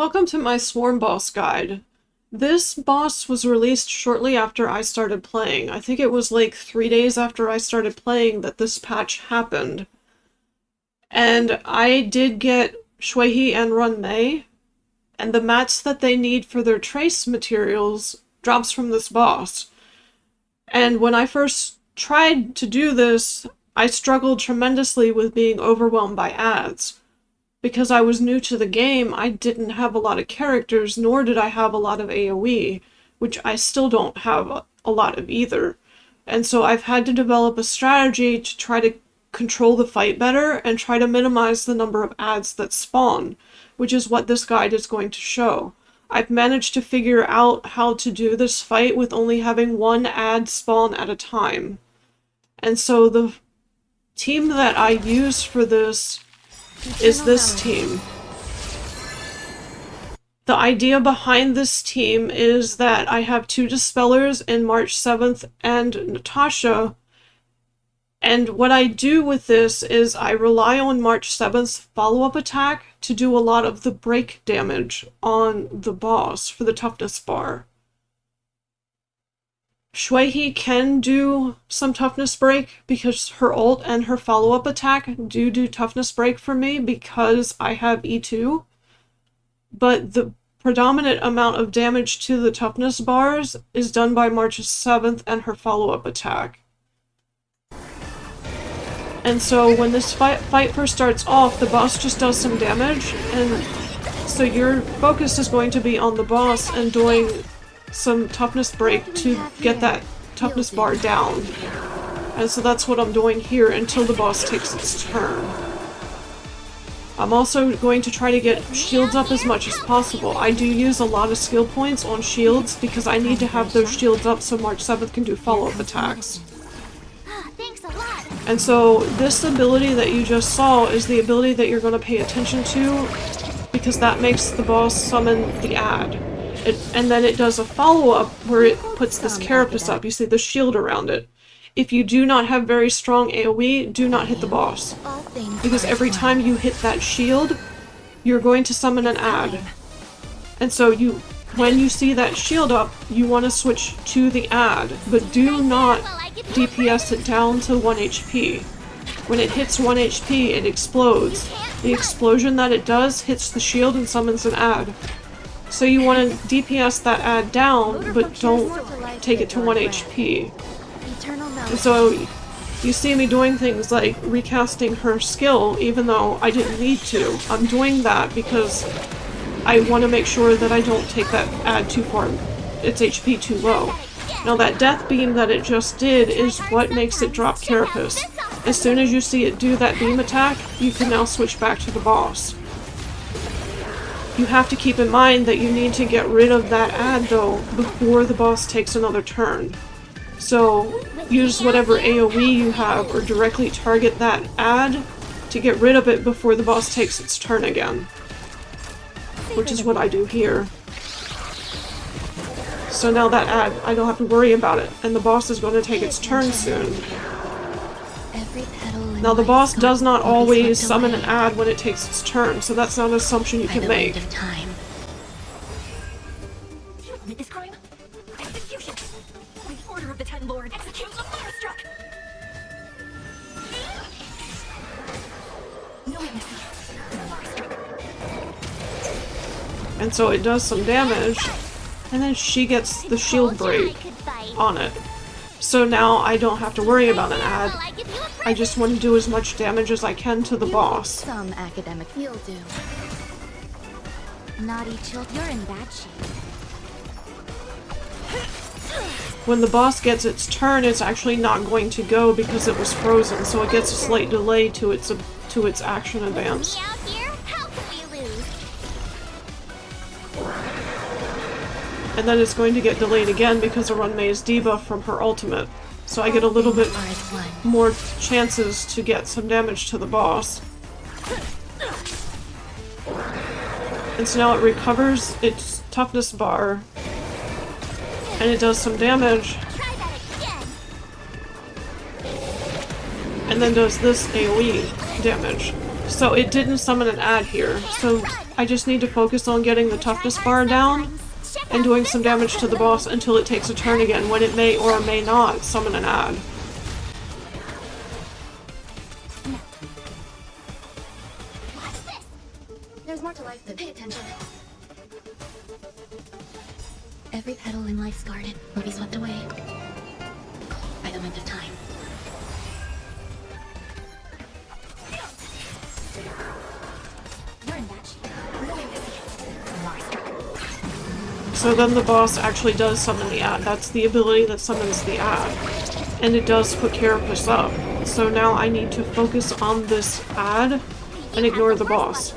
Welcome to my Swarm Boss guide. This boss was released shortly after I started playing. I think it was like 3 days after I started playing that this patch happened. And I did get Xueyi and Ruan, and the mats that they need for their trace materials drops from this boss. And when I first tried to do this, I struggled tremendously with being overwhelmed by ads. Because I was new to the game, I didn't have a lot of characters, nor did I have a lot of AoE, which I still don't have a lot of either. And so I've had to develop a strategy to try to control the fight better and try to minimize the number of ads that spawn, which is what this guide is going to show. I've managed to figure out how to do this fight with only having one ad spawn at a time. And so the team that I use for this is this team. The idea behind this team is that I have 2 Dispellers in March 7th and Natasha, and what I do with this is I rely on March 7th's follow-up attack to do a lot of the break damage on the boss for the toughness bar. Xueyi can do some toughness break because her ult and her follow-up attack do toughness break for me because I have E2. But the predominant amount of damage to the toughness bars is done by March 7th and her follow-up attack. And so when this fight first starts off, the boss just does some damage, and so your focus is going to be on the boss and doing some toughness break to get that toughness bar down. And so that's what I'm doing here until the boss takes its turn. I'm also going to try to get shields up as much as possible. I do use a lot of skill points on shields because I need to have those shields up so March 7th can do follow-up attacks. And so this ability that you just saw is the ability that you're going to pay attention to because that makes the boss summon the ad. And then it does a follow-up where it puts this carapace up. You see the shield around it. If you do not have very strong AoE, do not hit the boss. Because every time you hit that shield, you're going to summon an ad. And so when you see that shield up, you want to switch to the ad. But do not DPS it down to 1 HP. When it hits 1 HP, it explodes. The explosion that it does hits the shield and summons an ad. So you want to DPS that ad down, but don't take it to 1 HP. And so you see me doing things like recasting her skill, even though I didn't need to. I'm doing that because I want to make sure that I don't take that ad too far, its HP too low. Now that death beam that it just did is what makes it drop carapace. As soon as you see it do that beam attack, you can now switch back to the boss. You have to keep in mind that you need to get rid of that ad though before the boss takes another turn. So use whatever AoE you have or directly target that ad to get rid of it before the boss takes its turn again. Which is what I do here. So now that ad, I don't have to worry about it, and the boss is going to take its turn soon. Now the boss does not always summon an ad when it takes its turn, so that's not an assumption you can make. And so it does some damage, and then she gets the shield break on it. So now I don't have to worry about an ad. I just want to do as much damage as I can to the boss. Some academic you'll do. Naughty children, you're in bad shape. When the boss gets its turn, it's actually not going to go because it was frozen, so it gets a slight delay to its action advance. And then it's going to get delayed again because of Runmay's debuff from her ultimate. So I get a little bit more chances to get some damage to the boss. And so now it recovers its toughness bar. And it does some damage. And then does this AoE damage. So it didn't summon an ad here. So I just need to focus on getting the toughness bar down and doing some damage to the boss until it takes a turn again, when it may or may not summon an ad. Watch this. There's more to life than pay attention. Every petal in life's garden will be swept away by the wind of time. You're in that shape. So then the boss actually does summon the ad. That's the ability that summons the ad. And it does put Carapace up. So now I need to focus on this ad and ignore the boss.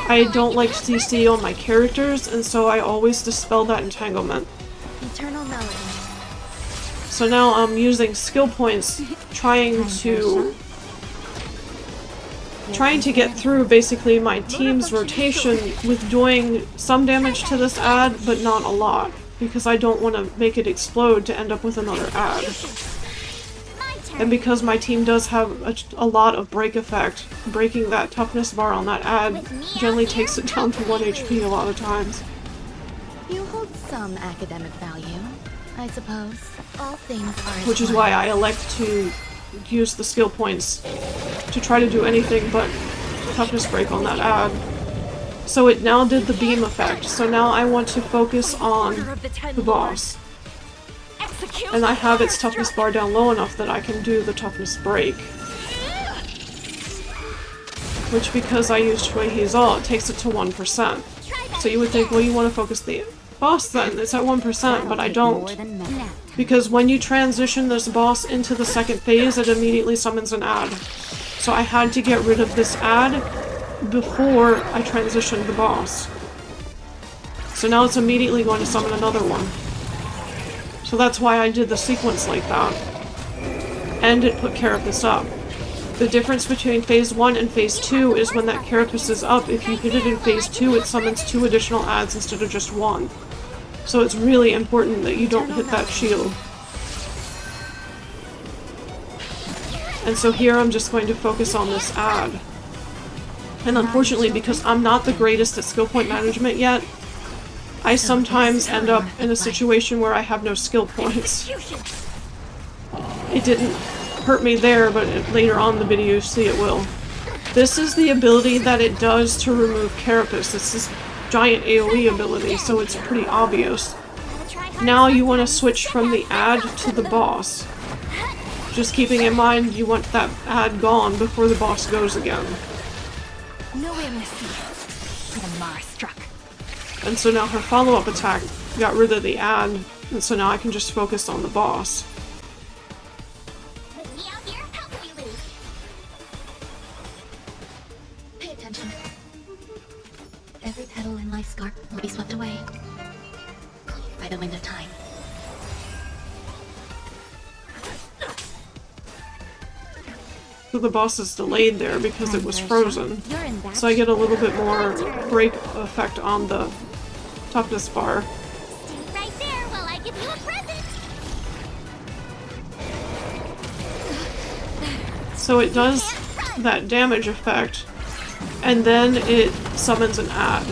I don't like CC on my characters, and so I always dispel that entanglement. Eternal melody. So now I'm using skill points, trying to get through basically my team's rotation with doing some damage to this ad, but not a lot, because I don't want to make it explode to end up with another ad. And because my team does have a lot of break effect, breaking that toughness bar on that ad generally takes it down to 1 HP a lot of times. You hold some academic value, I suppose. All things are. Which is why I elect to use the skill points to try to do anything but toughness break on that ad. So it now did the beam effect, so now I want to focus on the boss. And I have its toughness bar down low enough that I can do the toughness break. Which, because I used Xueyi's ult, it takes it to 1%. So you would think, well, you want to focus the boss then, it's at 1%, but I don't. Because when you transition this boss into the second phase, it immediately summons an ad. So I had to get rid of this ad before I transitioned the boss. So now it's immediately going to summon another one. So that's why I did the sequence like that. And it put Carapace up. The difference between phase 1 and phase 2 is when that Carapace is up, if you hit it in phase 2, it summons 2 additional ads instead of just 1. So it's really important that you don't hit that shield. And so here I'm just going to focus on this ad. And unfortunately, because I'm not the greatest at skill point management yet, I sometimes end up in a situation where I have no skill points. It didn't hurt me there, but later on in the video you see it will. This is the ability that it does to remove Carapace. It's this giant AoE ability, so it's pretty obvious. Now you want to switch from the ad to the boss. Just keeping in mind you want that ad gone before the boss goes again. And so now her follow-up attack got rid of the ad, and so now I can just focus on the boss. Pay attention. Every petal in life's garden will be swept away by the wind of time. So the boss is delayed there because it was frozen. So I get a little bit more break effect on the toughness bar. Stay right there while I give you a present. So it does that damage effect, and then it summons an ad.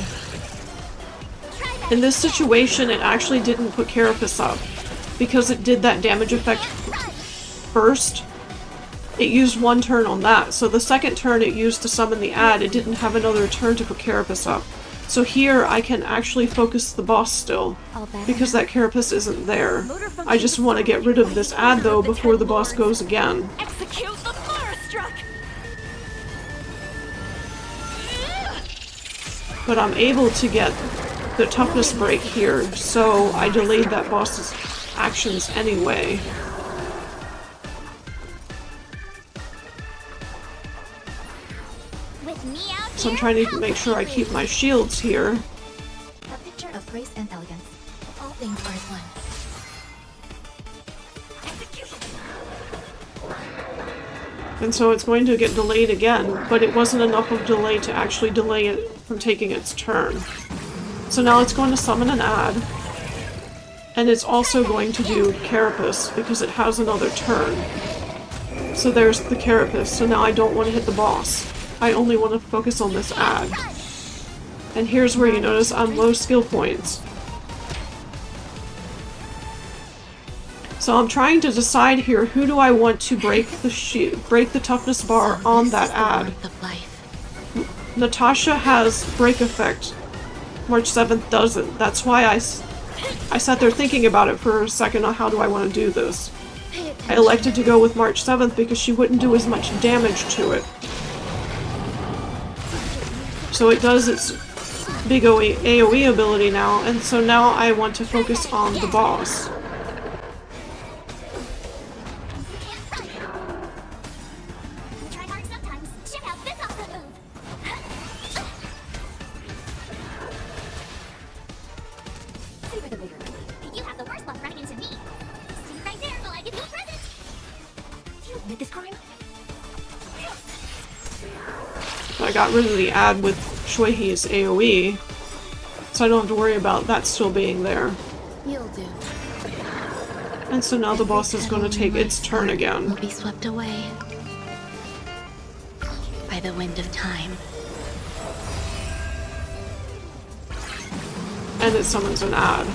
In this situation, it actually didn't put Carapace up, because it did that damage effect first. It used one turn on that, so the second turn it used to summon the ad, it didn't have another turn to put Carapace up. So here I can actually focus the boss still, because that Carapace isn't there. I just want to get rid of this ad though before the boss goes again. Execute the Starcrusher. But I'm able to get the toughness break here, so I delayed that boss's actions anyway. So I'm trying to make sure I keep my shields here. A picture of grace and elegance. All things are as one. And so it's going to get delayed again, but it wasn't enough of delay to actually delay it from taking its turn. So now it's going to summon an ad, and it's also going to do Carapace because it has another turn. So there's the Carapace, so now I don't want to hit the boss. I only want to focus on this ad. And here's where you notice I'm low skill points. So I'm trying to decide here, who do I want to break the toughness bar on that ad. Natasha has break effect. March 7th doesn't. That's why I sat there thinking about it for a second on how do I want to do this. I elected to go with March 7th because she wouldn't do as much damage to it. So it does its big AoE ability now, and so now I want to focus on the boss. I got rid of the ad with Xueyi's AoE, so I don't have to worry about that still being there. You'll do. And so now the boss is going to take its turn again. Will be swept away by the wind of time. And it summons an ad.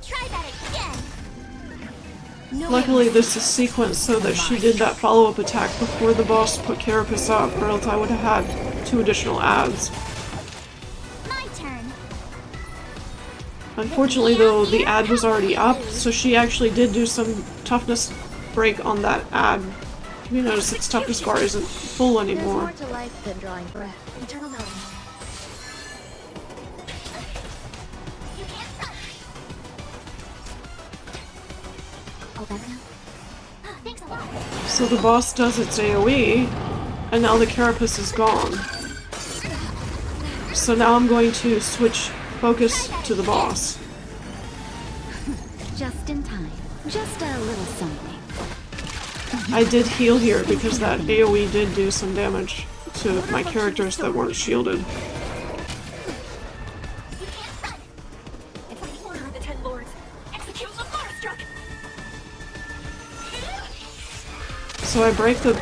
Try that again. Luckily this is sequenced so that she did that follow-up attack before the boss put Carapace up, or else I would have had 2 additional ads. My turn. Unfortunately though, the ad was already up, so she actually did do some toughness break on that ad. You notice its toughness bar isn't full anymore. There's more to life than drawing breath. Eternal knowing. Thanks a lot. So the boss does its AoE, and now the Carapace is gone. So now I'm going to switch focus to the boss. Just in time. Just a little something. I did heal here because that AoE did do some damage to my characters that weren't shielded. So I break the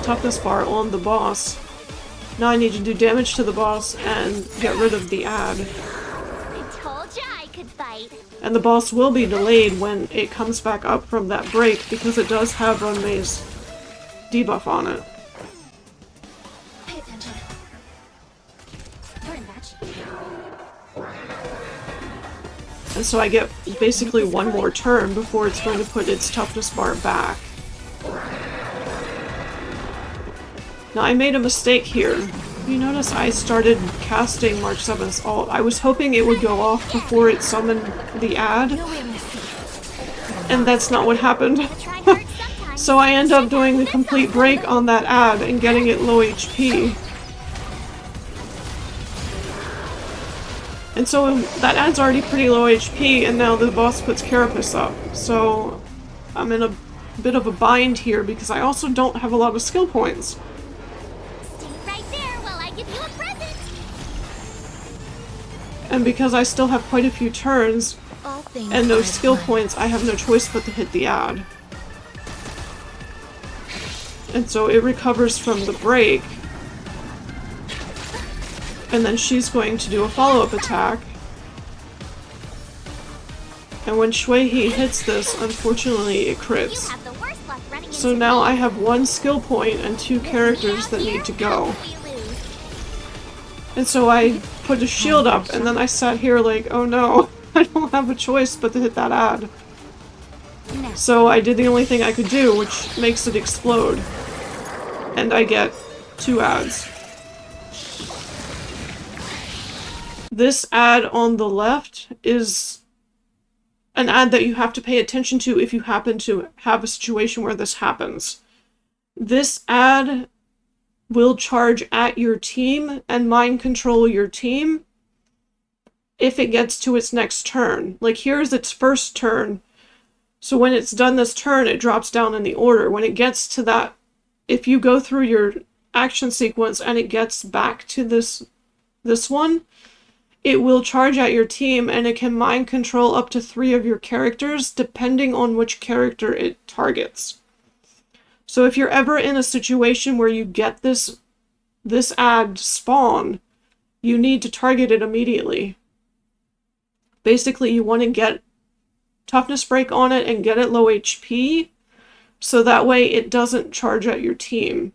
toughness bar on the boss. Now I need to do damage to the boss and get rid of the ad. I told ya I could fight. And the boss will be delayed when it comes back up from that break because it does have Runmay's debuff on it. Pay attention. You're in batch. And so I get basically one more turn before it's going to put its toughness bar back. Now I made a mistake here. You notice I started casting March 7th's ult. I was hoping it would go off before it summoned the ad, and that's not what happened. So I end up doing the complete break on that ad and getting it low HP. And so that ad's already pretty low HP, and now the boss puts Carapace up. So I'm in a bit of a bind here because I also don't have a lot of skill points. And because I still have quite a few turns and no skill points, I have no choice but to hit the ad. And so it recovers from the break. And then she's going to do a follow-up attack. And when Xueyi hits this, unfortunately it crits. So now I have 1 skill point and 2 characters that need to go. And so I put a shield up, and then I sat here like, oh no, I don't have a choice but to hit that ad. So I did the only thing I could do, which makes it explode. And I get 2 ads. This ad on the left is an ad that you have to pay attention to if you happen to have a situation where this happens. This ad will charge at your team and mind control your team if it gets to its next turn. Like, here's its first turn. So when it's done this turn, it drops down in the order. When it gets to that, if you go through your action sequence and it gets back to this one, it will charge at your team, and it can mind control up to 3 of your characters, depending on which character it targets. So if you're ever in a situation where you get this ad spawn, you need to target it immediately. Basically, you want to get toughness break on it and get it low HP, so that way it doesn't charge at your team.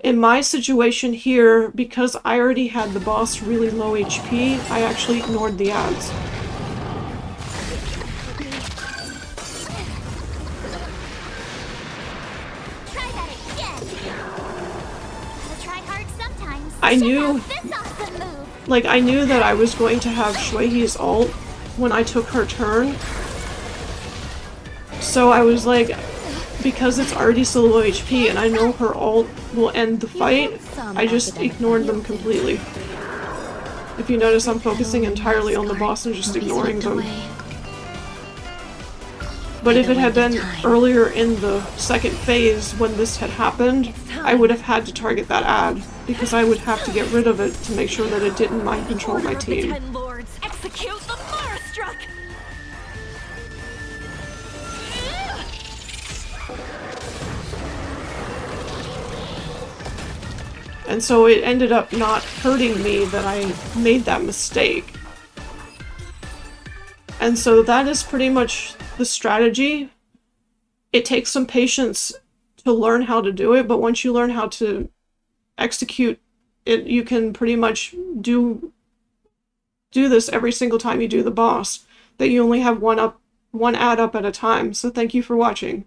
In my situation here, because I already had the boss really low HP, I actually ignored the ads. Try that again. Gotta try hard sometimes. I knew, Check out this awesome move. like, I knew that I was going to have Xueyi's ult when I took her turn. So I was like, because it's already so low HP and I know her ult will end the fight, I just ignored them completely. If you notice, I'm focusing entirely on the boss and just ignoring them. But if it had been earlier in the second phase when this had happened, I would have had to target that ad, because I would have to get rid of it to make sure that it didn't mind control my team. Ten lords, execute the Firestruck! And so it ended up not hurting me that I made that mistake. And so that is pretty much the strategy. It takes some patience to learn how to do it, but once you learn how to execute it, you can pretty much do this every single time you do the boss. That you only have one ad up at a time. So thank you for watching.